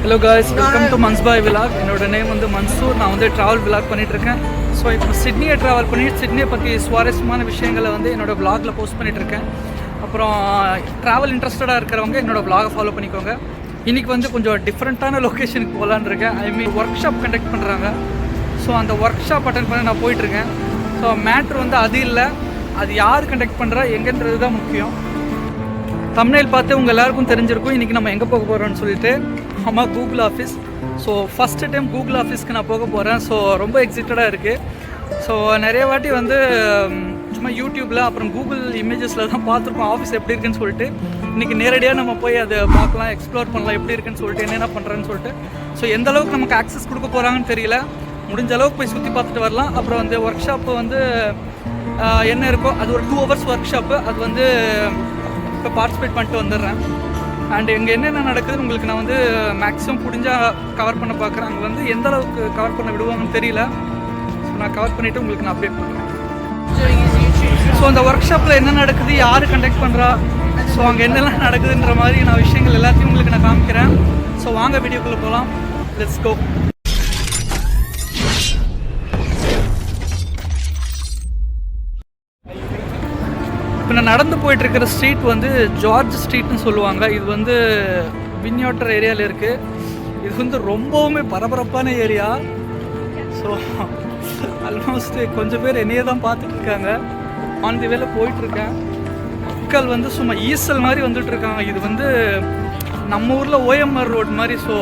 Hello guys, welcome to ManzBhai vlog. என்னோட name வந்து மன்சூர். நான் வந்து travel vlog பண்ணிட்டு இருக்கேன். ஸோ இப்போ சிட்னியை ட்ராவல் பண்ணி சிட்னியை பற்றி சுவாரஸ்யமான விஷயங்களை வந்து என்னோடய vlogல போஸ்ட் பண்ணிட்டு இருக்கேன். அப்புறம் ட்ராவல் இன்ட்ரெஸ்டடாக இருக்கிறவங்க என்னோடய vlog ஃபாலோ பண்ணிக்கோங்க. இன்றைக்கி வந்து கொஞ்சம் டிஃப்ரெண்ட்டான லொக்கேஷனுக்கு போகலான்னு இருக்கேன். ஐ மீன் ஒர்க் ஷாப் கண்டக்ட் பண்ணுறாங்க. ஸோ அந்த ஒர்க் ஷாப் அட்டன் பண்ணி நான் போயிட்டுருக்கேன். ஸோ மேட்ரு வந்து அது இல்லை, அது யார் கண்டக்ட் பண்ணுறா எங்கன்றது தான் முக்கியம். தம்ப்நெயில் பார்த்து உங்கள் எல்லாருக்கும் தெரிஞ்சிருக்கும் இன்றைக்கி நம்ம எங்கே போக போகிறோம்னு சொல்லிட்டு. ஆமாம், Google office. So first time Google ஆஃபீஸ்க்கு நான் போக போகிறேன். ஸோ ரொம்ப எக்ஸைட்டடாக இருக்குது. ஸோ நிறைய வாட்டி வந்து சும்மா யூடியூப்பில் அப்புறம் கூகுள் இமேஜஸில் தான் பார்த்துருக்கோம் ஆஃபீஸ் எப்படி இருக்குன்னு சொல்லிட்டு. இன்றைக்கி நேரடியாக நம்ம போய் அதை பார்க்கலாம், எக்ஸ்ப்ளோர் பண்ணலாம் எப்படி இருக்குன்னு சொல்லிட்டு, என்னென்ன பண்ணுறேன்னு சொல்லிட்டு. ஸோ எந்த அளவுக்கு நமக்கு ஆக்சஸ் கொடுக்க போகிறாங்கன்னு தெரியல. முடிஞ்ச அளவுக்கு போய் சுற்றி பார்த்துட்டு வரலாம். அப்புறம் வந்து ஒர்க் ஷாப்பு வந்து என்ன இருக்கோ அது ஒரு 2 hours ஒர்க் ஷாப்பு. அது வந்து இப்போ பார்ட்டிசிபேட் பண்ணிட்டு வந்துடுறேன். அண்ட் இங்கே என்னென்ன நடக்குதுன்னு உங்களுக்கு நான் வந்து மேக்ஸிமம் முடிஞ்சால் கவர் பண்ண பார்க்குறேன். அங்கே வந்து எந்த அளவுக்கு கவர் பண்ண விடுவாங்கன்னு தெரியல. ஸோ நான் கவர் பண்ணிவிட்டு உங்களுக்கு நான் அப்டேட் பண்ணுறேன். ஸோ அந்த ஒர்க் ஷாப்பில் என்ன நடக்குது, யார் கண்டக்ட் பண்ணுறா, ஸோ அங்கே என்னெல்லாம் நடக்குதுன்ற மாதிரி நான் விஷயங்கள் எல்லாத்தையும் உங்களுக்கு நான் காமிக்கிறேன். ஸோ வாங்க வீடியோக்குள்ளே போகலாம். Let's go. இப்போ நான் நடந்து போயிட்டுருக்கிற ஸ்ட்ரீட் வந்து ஜார்ஜ் ஸ்ட்ரீட்னு சொல்லுவாங்க. இது வந்து வின்யாட்டர் ஏரியாவில் இருக்குது. இது வந்து ரொம்பவுமே பரபரப்பான ஏரியா. ஸோ ஆல்மோஸ்ட் கொஞ்சம் பேர் என்னையே தான் பார்த்துட்ருக்காங்க. ஆன் தி வேல போயிட்டுருக்கேன். மக்கள் வந்து சும்மா ஈசல் மாதிரி வந்துட்டுருக்காங்க. இது வந்து நம்ம ஊரில் OMR ரோட் மாதிரி. ஸோ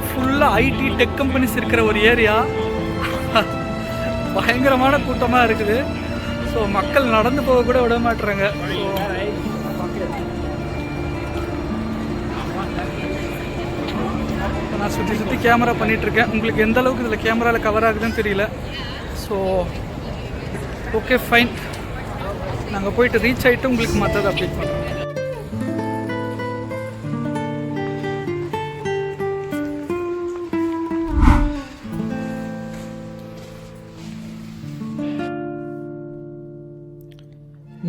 ஃபுல்லாக ஐடி டெக் கம்பெனிஸ் இருக்கிற ஒரு ஏரியா. பயங்கரமான கூட்டமாக இருக்குது. ஸோ மக்கள் நடந்து போக கூட விட மாட்டுறாங்க. ஸோ நான் சுற்றி சுற்றி கேமரா பண்ணிகிட்ருக்கேன். உங்களுக்கு எந்த அளவுக்கு இதில் கேமராவில் கவர் ஆகுதுன்னு தெரியல. ஸோ ஓகே ஃபைன், நாங்கள் போயிட்டு ரீச் ஆகிட்டு உங்களுக்கு மற்றது அப்டேட் பண்ணுறோம்.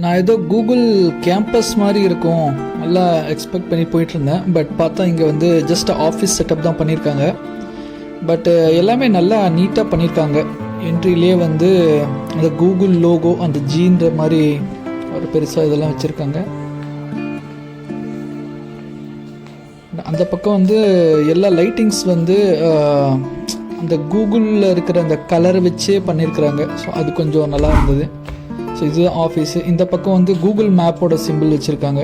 நான் ஏதோ கூகுள் கேம்பஸ் மாதிரி இருக்கும் நல்லா எக்ஸ்பெக்ட் பண்ணி போயிட்டுருந்தேன். பட் பார்த்தா இங்கே வந்து ஜஸ்ட் ஆஃபீஸ் செட்டப் தான் பண்ணியிருக்காங்க. பட் எல்லாமே நல்லா நீட்டாக பண்ணியிருக்காங்க. என்ட்ரிலே வந்து அந்த கூகுள் லோகோ, அந்த ஜீன்ற மாதிரி ஒரு பெருசாக இதெல்லாம் வச்சுருக்காங்க. அந்த பக்கம் வந்து எல்லா லைட்டிங்ஸ் வந்து அந்த கூகுளில் இருக்கிற அந்த கலரை வச்சே பண்ணியிருக்கிறாங்க. ஸோ அது கொஞ்சம் நல்லா இருந்தது. ஸோ இது ஆஃபீஸு. இந்த பக்கம் வந்து கூகுள் மேப்போட சிம்பிள் வச்சுருக்காங்க.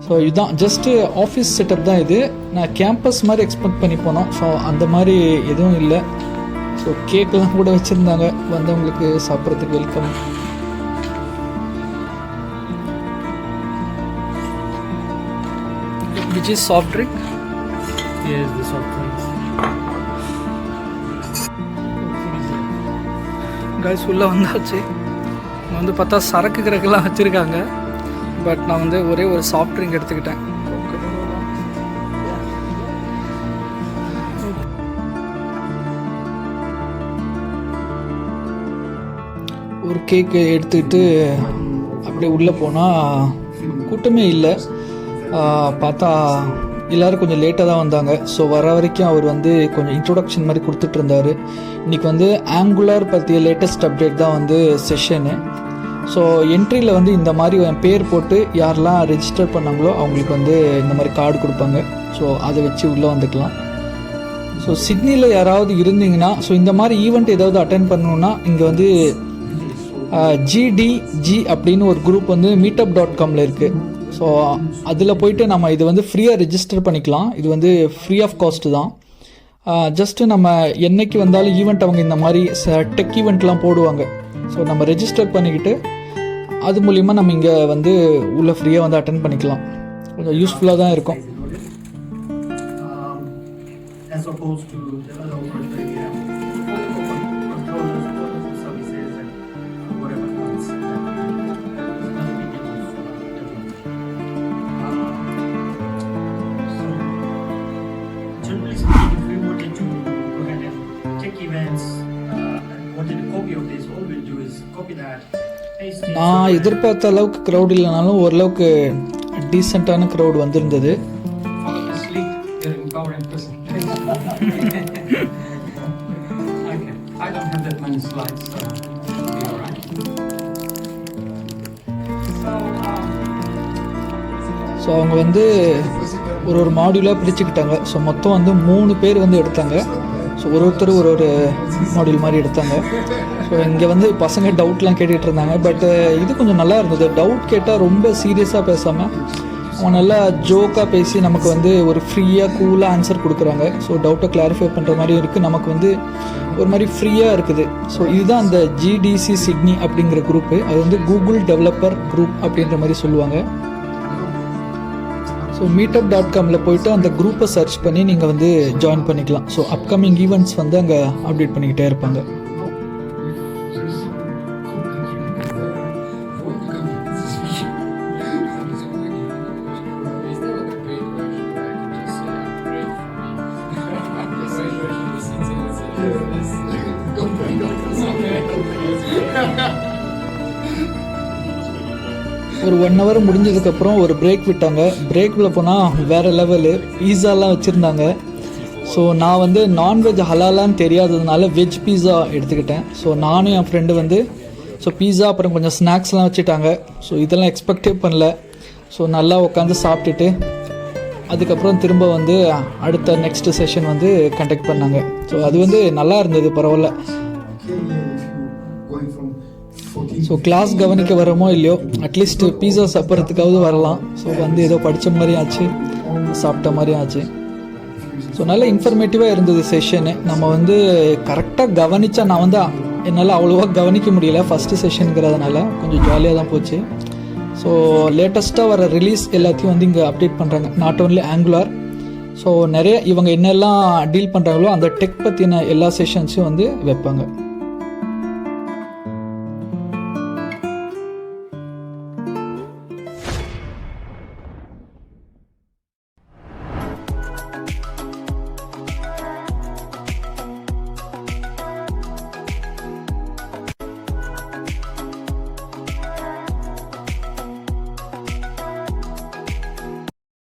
ஸோ இதுதான் ஜஸ்ட்டு ஆஃபீஸ் செட்டப் தான் இது. நான் கேம்பஸ் மாதிரி எக்ஸ்பெக்ட் பண்ணி போனோம். ஸோ அந்த மாதிரி எதுவும் இல்லை. ஸோ கேக்கெலாம் கூட வச்சுருந்தாங்க. வந்தவங்களுக்கு சாப்பிட்றதுக்கு welcome. Which is soft drink. Yes, the soft drinks. Guys உள்ளே வந்தாச்சு. வந்து பார்த்தா சரக்கு கிரக்கெல்லாம் வச்சுருக்காங்க. பட் நான் வந்து ஒரே ஒரு சாஃப்ட் ட்ரிங்க் எடுத்துக்கிட்டேன். ஒரு கேக்கு எடுத்துக்கிட்டு அப்படியே உள்ளே போனால் கூட்டமே இல்லை. பார்த்தா எல்லோரும் கொஞ்சம் லேட்டாக தான் வந்தாங்க. ஸோ வர வரைக்கும் அவர் வந்து கொஞ்சம் இன்ட்ரோடக்ஷன் மாதிரி கொடுத்துட்டு இருந்தார். இன்றைக்கி வந்து ஆங்குலர் பற்றிய லேட்டஸ்ட் அப்டேட் தான் வந்து செஷனு. ஸோ என்ட்ரியில் வந்து இந்த மாதிரி பேர் போட்டு யாரெல்லாம் ரெஜிஸ்டர் பண்ணாங்களோ அவங்களுக்கு வந்து இந்த மாதிரி கார்டு கொடுப்பாங்க. ஸோ அதை வச்சு உள்ளே வந்துக்கலாம். ஸோ சிட்னியில் யாராவது இருந்தீங்கன்னா, ஸோ இந்த மாதிரி ஈவெண்ட் ஏதாவது அட்டென்ட் பண்ணணுன்னா இங்கே வந்து GDG அப்படின்னு ஒரு குரூப் வந்து meetup.comல இருக்குது. ஸோ அதில் போயிட்டு நம்ம இது வந்து ஃப்ரீயாக ரெஜிஸ்டர் பண்ணிக்கலாம். இது வந்து ஃப்ரீ ஆஃப் காஸ்ட்டு தான். ஜஸ்ட்டு நம்ம என்னைக்கு வந்தாலும் ஈவெண்ட் அவங்க இந்த மாதிரி டெக் ஈவெண்ட்லாம் போடுவாங்க. ஸோ நம்ம ரெஜிஸ்டர் பண்ணிக்கிட்டு அது மூலிமா நம்ம இங்கே வந்து உள்ள ஃப்ரீயாக வந்து அட்டென்ட் பண்ணிக்கலாம். கொஞ்சம் யூஸ்ஃபுல்லாக தான் இருக்கும். நான் எதிர்பார்த்த அளவுக்கு க்ரௌட் இல்லைனாலும் ஓரளவுக்கு டீசெண்டான க்ரௌட் வந்திருந்தது. Okay. I don't have that many slides, so it'll be alright. So அவங்க வந்து ஒரு மாடியூலாக பிரிச்சுக்கிட்டாங்க. ஸோ மொத்தம் வந்து 3 பேர் வந்து எடுத்தாங்க. ஸோ ஒருத்தர் ஒரு மாடியூல் மாதிரி எடுத்தாங்க. ஸோ இங்கே வந்து பசங்க டவுட்லாம் கேட்டுகிட்டு இருந்தாங்க. பட் இது கொஞ்சம் நல்லா இருந்தது. டவுட் கேட்டால் ரொம்ப சீரியஸாக பேசாமல் அவங்க நல்லா ஜோக்காக பேசி நமக்கு வந்து ஒரு ஃப்ரீயாக கூலாக ஆன்சர் கொடுக்குறாங்க. ஸோ டவுட்டை கிளாரிஃபை பண்ணுற மாதிரி இருக்குது. நமக்கு வந்து ஒரு மாதிரி ஃப்ரீயாக இருக்குது. ஸோ இதுதான் அந்த GDC சிட்னி அப்படிங்கிற குரூப்பு. அது வந்து கூகுள் டெவலப்பர் குரூப் அப்படின்ற மாதிரி சொல்லுவாங்க. ஸோ meetup.comல போய்ட்டு அந்த குரூப்பை சர்ச் பண்ணி நீங்கள் வந்து ஜாயின் பண்ணிக்கலாம். ஸோ அப்கமிங் ஈவெண்ட்ஸ் வந்து அங்கே அப்டேட் பண்ணிக்கிட்டே இருப்பாங்க. ஒரு 1 hour முடிஞ்சதுக்கப்புறம் ஒரு பிரேக் விட்டாங்க. பிரேக்கில் போனால் வேறு லெவலு பீஸாலாம் வச்சுருந்தாங்க. ஸோ நான் வந்து நான்வெஜ் ஹலாலான்னு தெரியாததுனால வெஜ் பீஸா எடுத்துக்கிட்டேன். ஸோ நானும் என் ஃப்ரெண்டு வந்து பீஸா அப்புறம் கொஞ்சம் ஸ்நாக்ஸ்லாம் வச்சுட்டாங்க. ஸோ இதெல்லாம் எக்ஸ்பெக்டே பண்ணல. ஸோ நல்லா உட்காந்து சாப்பிட்டுட்டு அதுக்கப்புறம் திரும்ப வந்து அடுத்த நெக்ஸ்ட் செஷன் வந்து கண்டக்ட் பண்ணாங்க. ஸோ அது வந்து நல்லா இருந்தது, பரவாயில்ல. ஸோ கிளாஸ் கவனிக்க வரமோ இல்லையோ அட்லீஸ்ட் பீஸா சாப்பிட்றதுக்காவது வரலாம். ஸோ வந்து ஏதோ படித்த மாதிரியும் ஆச்சு, சாப்பிட்ட மாதிரியும் ஆச்சு. ஸோ நல்ல இன்ஃபர்மேட்டிவாக இருந்தது செஷனு. நம்ம வந்து கரெக்டாக கவனித்தா, நான் வந்து என்னால் அவ்வளோவா கவனிக்க முடியல ஃபஸ்ட்டு செஷனுங்கிறதுனால, கொஞ்சம் ஜாலியாக தான் போச்சு. ஸோ லேட்டஸ்ட்டாக வர ரிலீஸ் எல்லாத்தையும் வந்து இங்கே அப்டேட் பண்ணுறாங்க. Not only angular. ஸோ நிறைய இவங்க என்னெல்லாம் டீல் பண்ணுறாங்களோ அந்த டெக் பற்றின எல்லா செஷன்ஸும் வந்து வைப்பாங்க.